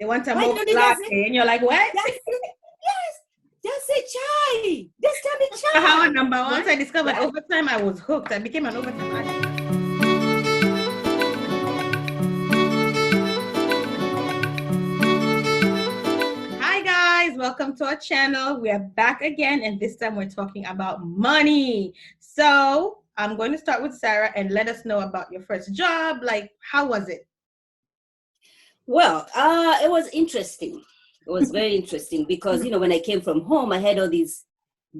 They want a Why more don't they just latte, say, and you're like, what? yes, yes, just say chai. Just tell me How chai. number once Right? I discovered Yeah. overtime, I was hooked. I became an overtime addict. Hi guys, welcome to our channel. We are back again, and this time we're talking about money. So I'm going to start with Sarah and let us know about your first job. Like, how was it? Well, it was interesting. It was very interesting because, when I came from home, I had all these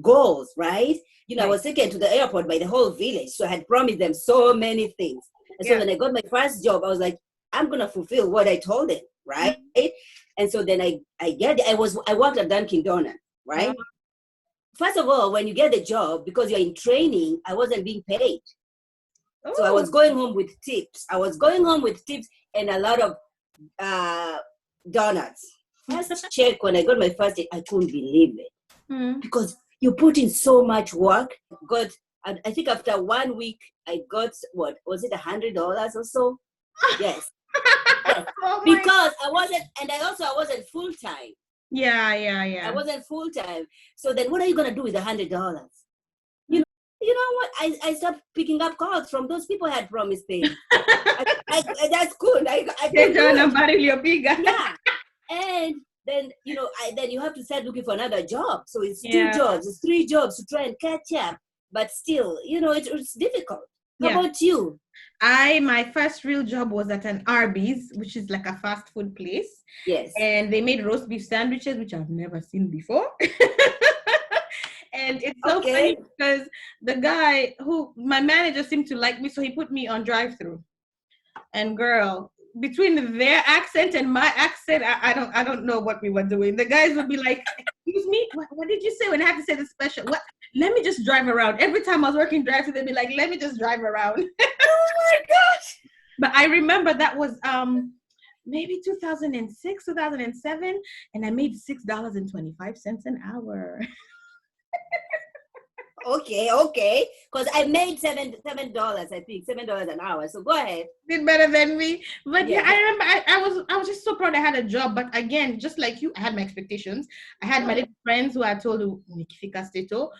goals, right? I was taken to the airport by the whole village. So I had promised them so many things. And so when I got my first job, I was like, I'm going to fulfill what I told them, right? And so then I worked at Dunkin' Donuts, right? First of all, when you get the job, because you're in training, I wasn't being paid. So I was going home with tips. And a lot of donuts. First check, when I got my first check, I couldn't believe it. Because you put in so much work. I think after 1 week, I got, what, was it $100 or so? Yes. Because I wasn't full-time. Yeah. I wasn't full-time. So then what are you going to do with $100? You know what? I stopped picking up calls from those people I had promised things. That's good. I could do it. Yeah. And then, then you have to start looking for another job. So it's 2 jobs, it's 3 jobs to try and catch up. But still, it's difficult. How about you? My first real job was at an Arby's, which is like a fast food place. Yes. And they made roast beef sandwiches, which I've never seen before. And it's so funny because the guy my manager seemed to like me, so he put me on drive-through. And girl, between their accent and my accent, I don't know what we were doing. The guys would be like, excuse me, what did you say when I had to say the special? What? Let me just drive around. Every time I was working drive-through, they'd be like, let me just drive around. Oh my gosh. But I remember that was maybe 2006, 2007, and I made $6.25 an hour. Okay. Because I made $7, I think $7 an hour. So go ahead. Did better than me. But yeah, I remember I was just so proud I had a job. But again, just like you, I had my expectations. I had my little friends who I told you, Nikifika Steto,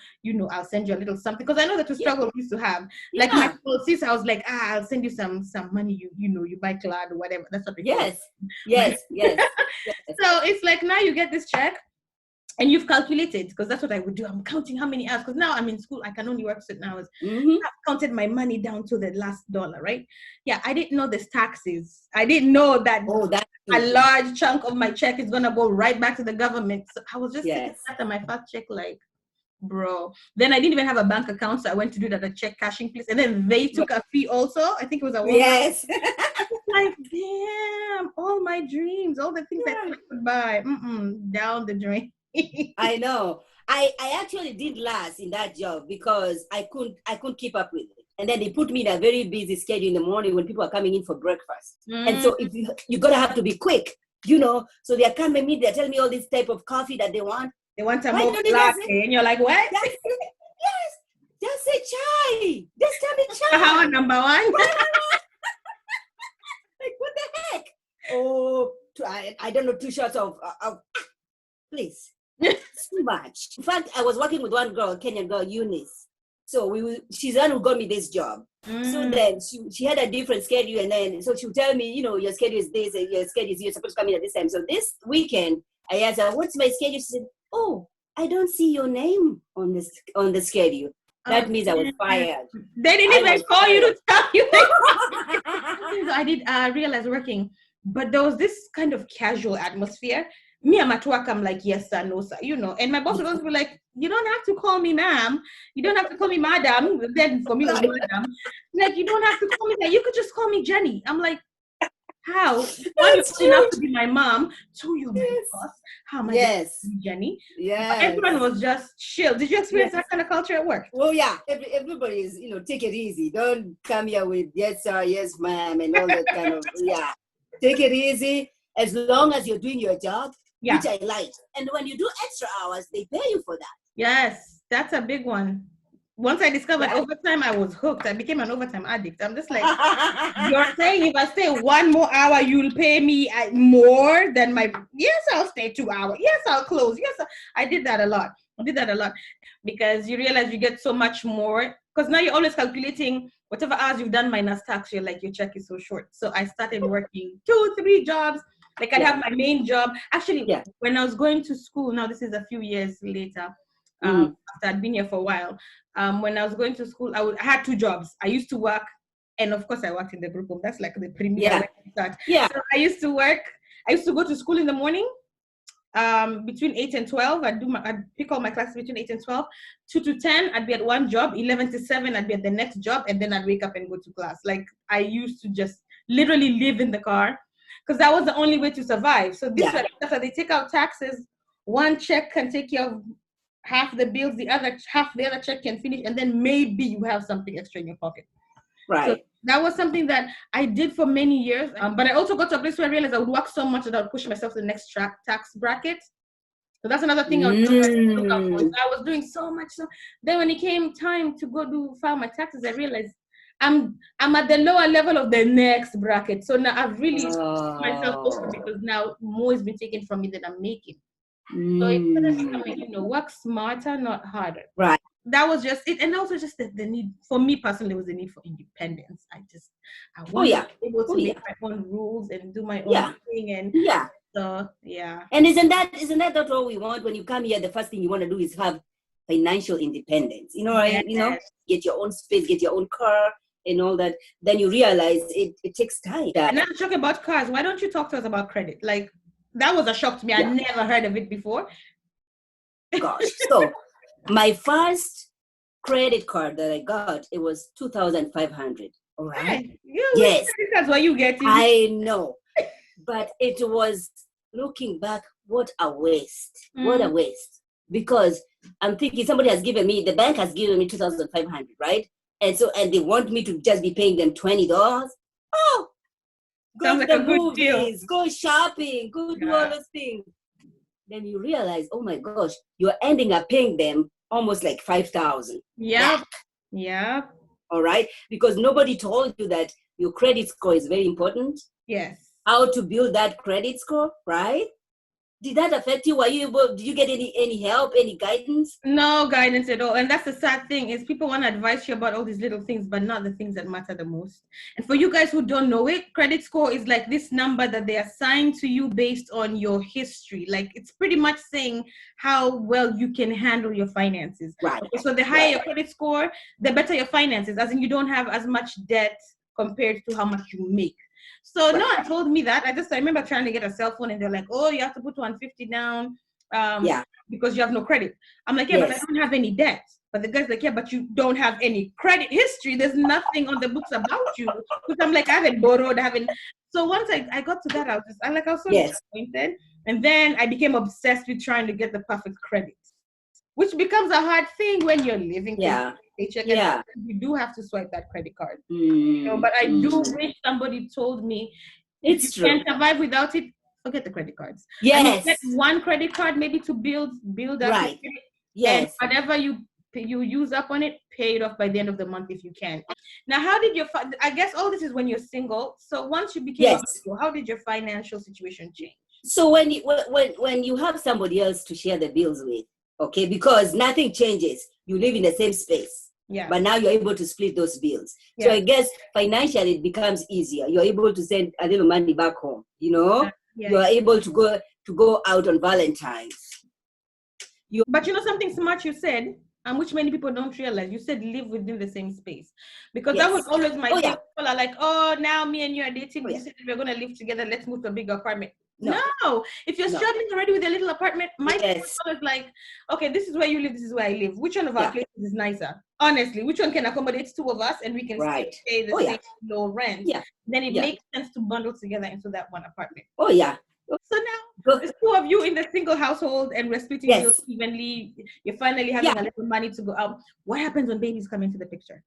I'll send you a little something. Because I know that the struggle we used to have. Like my little sis, I was like, I'll send you some money, you buy cloud or whatever. That's what they call it. Yes. So it's like now you get this check. And you've calculated, because that's what I would do. I'm counting how many hours, because now I'm in school, I can only work certain hours. I've counted my money down to the last dollar, right? Yeah, I didn't know there's taxes. I didn't know that a large chunk of my check is going to go right back to the government. So I was just sitting after my first check like, bro. Then I didn't even have a bank account, so I went to do that at a check cashing place. And then they took a fee also. I think it was a Walmart. Yes. I was like, damn, all my dreams, all the things I could buy, down the drain. I know. I actually did last in that job because I couldn't keep up with it. And then they put me in a very busy schedule in the morning when people are coming in for breakfast. And so if you gotta have to be quick, So they are coming in, they're telling me all this type of coffee that they want. They want a more latte, and you're like, what? Yes. Just say chai. Just tell me chai. How number one? Like, what the heck? Oh, I don't know, 2 shots of please. It's too much. In fact, I was working with one girl, Kenyan girl, Eunice. So she's the one who got me this job. So then she had a different schedule, and then so she would tell me, your schedule is this, and your schedule is you're supposed to come in at this time. So this weekend, I asked her, what's my schedule? She said, oh, I don't see your name on the schedule. That means I was fired. They didn't even call you to tell you. I did realize working, but there was this kind of casual atmosphere. Me, I'm at work, I'm like, yes sir, no sir, And my boss would always be like, you don't have to call me ma'am. You don't have to call me madam. Then for me, it was madam. Like, you don't have to call me that. You could just call me Jenny. I'm like, how? One, you're enough to be my mom. 2, you're my boss. How am I going to be Jenny? Yeah. Everyone was just chill. Did you experience that kind of culture at work? Well, yeah. Everybody is, take it easy. Don't come here with yes sir, yes ma'am, and all that kind of, Take it easy. As long as you're doing your job, which I like. And when you do extra hours, they pay you for that. Yes, that's a big one. Once I discovered overtime, I was hooked. I became an overtime addict. I'm just like, you're saying if I stay 1 more hour, you'll pay me more than my. Yes, I'll stay 2 hours. Yes, I'll close. Yes, I did that a lot. Because you realize you get so much more. Because now you're always calculating whatever hours you've done minus tax. You're like, your check is so short. So I started working 2, 3 jobs. Like I'd have my main job. Actually, when I was going to school, now this is a few years later, after I'd been here for a while. When I was going to school, I had 2 jobs. I used to work, and of course I worked in the group home. That's like the premier start. So I used to go to school in the morning, between 8 and 12. I'd pick all my classes between 8 and 12. 2 to 10, I'd be at one job. 11 to 7, I'd be at the next job, and then I'd wake up and go to class. Like I used to just literally live in the car, because that was the only way to survive. So this way, after they take out taxes, one check can take care of half the bills, the other check can finish, and then maybe you have something extra in your pocket. Right. So that was something that I did for many years. But I also got to a place where I realized I would work so much that I would push myself to the next tax bracket. So that's another thing I was look out for. I was doing so much. So then when it came time to go file my taxes, I realized I'm at the lower level of the next bracket. So now I've really pushed myself over, because now more has been taken from me than I'm making. So instead of becoming, work smarter, not harder. Right. That was just it. And also just the need, for me personally, was the need for independence. I wanted to be able to make my own rules and do my own thing. And so, And isn't that all we want? When you come here, the first thing you want to do is have financial independence. Right? Get your own space, get your own car and all that. Then you realize it takes time. And now talking about cars, why don't you talk to us about credit? Like, that was a shock to me. I never heard of it before. Gosh. So my first credit card that I got, it was 2,500. All right. Hey, yes. That's what you get. I know. But it was, looking back, what a waste. What a waste. Because I'm thinking the bank has given me 2,500, right? And they want me to just be paying them $20. Oh, go to the movies, go shopping, go do all those things. Then you realize, oh my gosh, you're ending up paying them almost like 5,000. Yeah. All right. Because nobody told you that your credit score is very important. Yes. How to build that credit score, right? Did that affect you? Did you get any help, any guidance? No guidance at all. And that's the sad thing, is people want to advise you about all these little things, but not the things that matter the most. And for you guys who don't know it, credit score is like this number that they assign to you based on your history. Like, it's pretty much saying how well you can handle your finances. Right. Okay, so the higher your credit score, the better your finances, as in you don't have as much debt compared to how much you make. So no one told me that. I remember trying to get a cell phone, and they're like, oh, you have to put 150 down because you have no credit. I'm like, but I don't have any debt. But the guy's like, but you don't have any credit history. There's nothing on the books about you. Because I'm like, I haven't borrowed, So once I got to that, I was so disappointed. And then I became obsessed with trying to get the perfect credit, which becomes a hard thing when you're living paycheck. You do have to swipe that credit card. But I do wish somebody told me, if you can't survive without it, forget the credit cards. Yes. Get one credit card maybe to build up. Right. Yes. And whatever you use up on it, pay it off by the end of the month if you can. Now, how did I guess all this is when you're single. So once you became single, how did your financial situation change? So when you have somebody else to share the bills with, okay, because nothing changes. You live in the same space. Yeah. But now you're able to split those bills. Yeah. So I guess financially it becomes easier. You're able to send a little money back home, Yeah. You're able to go out on Valentine's. But something smart you said, and which many people don't realize, you said live within the same space. Because that was always my thing. People are like, oh, now me and you are dating. You said we're going to live together. Let's move to a bigger apartment. No. If you're struggling already with a little apartment, my thing is like, okay, this is where you live, this is where I live. Which one of our places is nicer? Honestly, which one can accommodate 2 of us and we can still pay the same low rent? Yeah. Then it makes sense to bundle together into that one apartment. Oh, yeah. So now there's 2 of you in the single household and we're splitting bills evenly. You're finally having a little money to go out. What happens when babies come into the picture?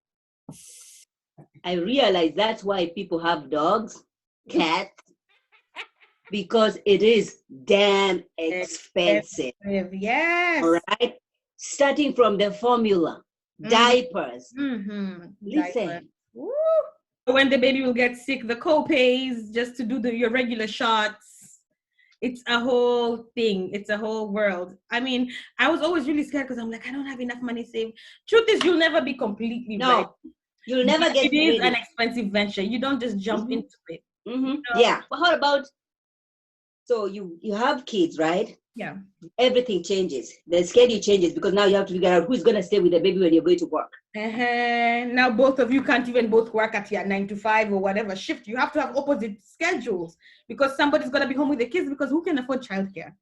I realize that's why people have dogs, cats, because it is damn expensive. Yes. All right. Starting from the formula, diapers. Mm-hmm. Listen. Diapers. Woo. When the baby will get sick, the co-pays just to do your regular shots. It's a whole thing. It's a whole world. I mean, I was always really scared because I'm like, I don't have enough money saved. Truth is, you'll never be completely ready. You'll never get ready. It is ready. an expensive venture. You don't just jump into it. You know? Yeah. But how about, so you have kids, right? Yeah. Everything changes. The schedule changes because now you have to figure out who's going to stay with the baby when you're going to work. Now both of you can't even both work at your 9 to 5 or whatever shift. You have to have opposite schedules because somebody's going to be home with the kids, because who can afford childcare?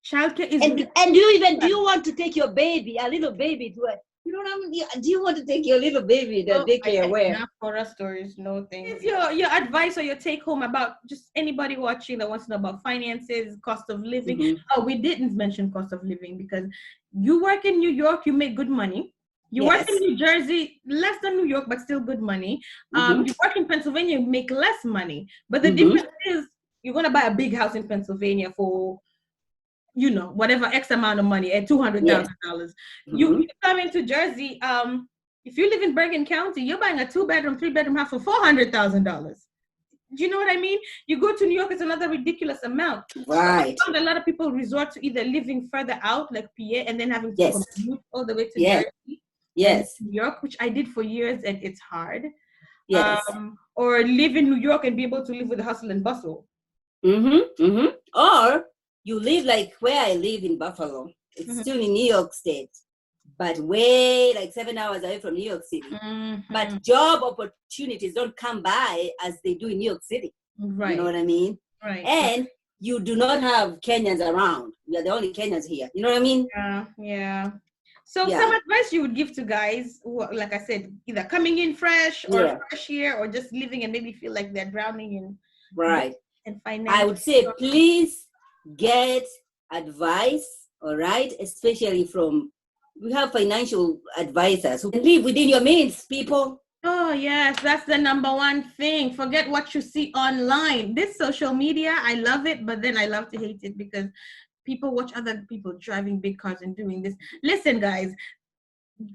Childcare is and do you want to take your baby, a little baby, to a, you know what I mean? Do you want to take your little baby to daycare where? Enough horror stories, no things. Your advice or your take home about just anybody watching that wants to know about finances, cost of living. Oh, we didn't mention cost of living because you work in New York, you make good money. You work in New Jersey, less than New York, but still good money. You work in Pennsylvania, you make less money. But the difference is you're going to buy a big house in Pennsylvania for, you know, whatever X amount of money at $200,000. You come into Jersey, if you live in Bergen County, you're buying a 2-bedroom, 3-bedroom house for $400,000. Do you know what I mean? You go to New York, it's another ridiculous amount. Right. So a lot of people resort to either living further out, like PA, and then having to commute all the way to Jersey. New York, which I did for years, and it's hard. Or live in New York and be able to live with the hustle and bustle. Or you live like where I live in Buffalo. It's still in New York State, but way like 7 hours away from New York City. But job opportunities don't come by as they do in New York City. Right. You know what I mean? Right. And you do not have Kenyans around. We are the only Kenyans here. You know what I mean? Yeah. So some advice you would give to guys who, like I said, either coming in fresh or fresh year, or just living and maybe feel like they're drowning in and finance. I would say, please get advice, all right? Especially from, we have financial advisors who can live within your means, people. Oh, yes, that's the number one thing. Forget what you see online. This social media, I love it, but then I love to hate it because people watch other people driving big cars and doing this. Listen, guys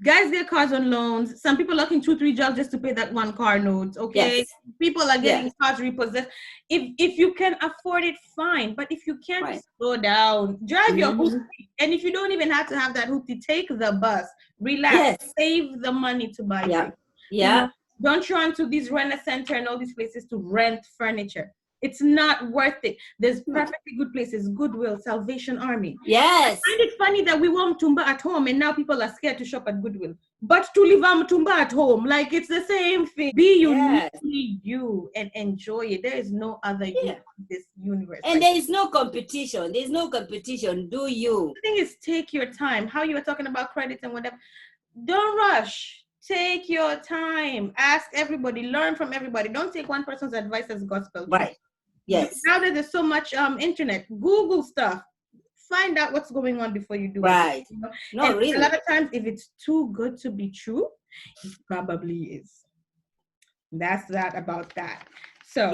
get cars on loans. Some people are working 2-3 jobs just to pay that one car note. Okay, people are getting cars repossessed. If you can afford it, fine. But if you can't, slow down. Drive your hoopty. And if you don't even have to have that hoopty, take the bus. Relax. Save the money to buy things. You know, don't run to these rent-a-center and all these places to rent furniture. It's not worth it. There's perfectly good places, Goodwill, Salvation Army. Yes. I find it funny that we want Mtumba at home and now people are scared to shop at Goodwill. But to leave Mtumba at home, like it's the same thing. Be uniquely you and enjoy it. There is no other you in this universe. And there is no competition. There's no competition. Do you? The thing is, take your time. How you were talking about credits and whatever. Don't rush. Take your time. Ask everybody. Learn from everybody. Don't take one person's advice as gospel. Right. Yes. Now that there's so much internet, Google stuff. Find out what's going on before you do it. You know? No, really. A lot of times, if it's too good to be true, it probably is. That's that about that. So,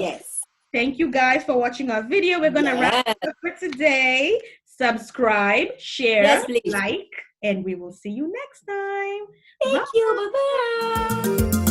thank you guys for watching our video. We're gonna wrap it up for today. Subscribe, share, like, and we will see you next time. Thank you. Bye-bye.